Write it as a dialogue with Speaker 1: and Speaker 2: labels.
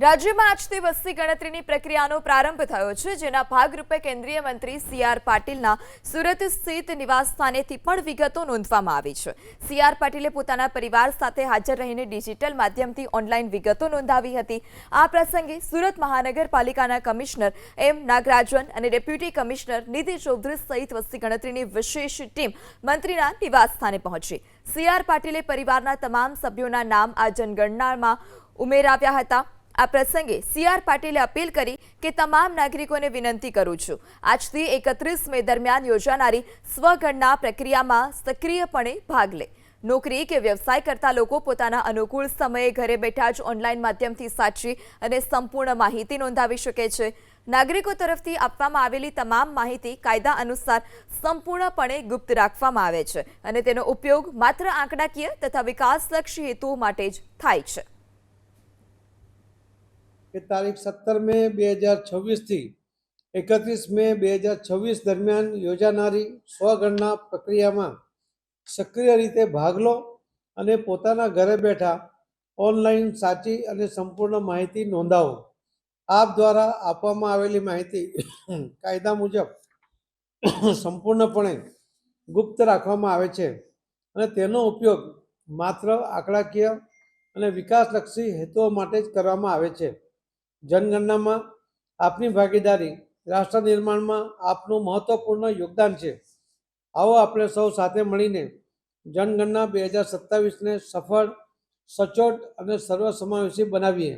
Speaker 1: રાજ્યમાં આજથી વસ્તી ગણતરીની પ્રક્રિયાનો પ્રારંભ થયો છે, જેના ભાગરૂપે કેન્દ્રીય મંત્રી સી.આર. પાટીલના સુરત સ્થિત નિવાસસ્થાનેથી પણ વિગતો નોંધવામાં આવી છે. સી.આર. પાટીલે પોતાના પરિવાર સાથે હાજર રહીને ડિજિટલ માધ્યમથી ઓનલાઈન વિગતો નોંધાવી હતી. આ પ્રસંગે સુરત મહાનગરપાલિકાના કમિશનર એમ. નાગરાજન અને ડેપ્યુટી કમિશનર નિધિ ચૌધરી સહિત વસ્તી ગણતરીની વિશેષ ટીમ મંત્રીના નિવાસસ્થાને પહોંચી. સી.આર. પાટીલે પરિવારના તમામ સભ્યોના નામ આ જનગણનામાં ઉમેરાવ્યા હતા. આ પ્રસંગે સી.આર. પાટીલે અપીલ કરી કે તમામ નાગરિકોને વિનંતી કરું છું, આજથી 31 મે દરમિયાન યોજાનારી સ્વગણના પ્રક્રિયામાં સક્રિયપણે ભાગ લે. નોકરી કે વ્યવસાય કરતા લોકો પોતાના અનુકૂળ સમયે ઘરે બેઠા જ ઓનલાઈન માધ્યમથી સાચી અને સંપૂર્ણ માહિતી નોંધાવી શકે છે. નાગરિકો તરફથી આપવામાં આવેલી તમામ માહિતી કાયદા અનુસાર સંપૂર્ણપણે ગુપ્ત રાખવામાં આવે છે અને તેનો ઉપયોગ માત્ર આંકડાકીય તથા વિકાસલક્ષી હેતુઓ માટે જ થાય છે.
Speaker 2: કે તારીખ 17 મે 2026 થી 31 મે 2026 દરમિયાન યોજાનારી સ્વગણના પ્રક્રિયામાં સક્રિય રીતે ભાગ લો અને પોતાના ઘરે બેઠા ઓનલાઈન સાચી અને સંપૂર્ણ માહિતી નોંધાવો. આપ દ્વારા આપવામાં આવેલી માહિતી કાયદા મુજબ સંપૂર્ણપણે ગુપ્ત રાખવામાં આવે છે અને તેનો ઉપયોગ માત્ર આંકડાકીય અને વિકાસલક્ષી હેતુઓ માટે જ કરવામાં આવે છે. જનગણનામાં આપની ભાગીદારી રાષ્ટ્ર નિર્માણમાં આપનું મહત્વપૂર્ણ યોગદાન છે. આવો આપણે સૌ સાથે મળીને જનગણના 2027ને સફળ, સચોટ અને સર્વસમાવેશી બનાવીએ.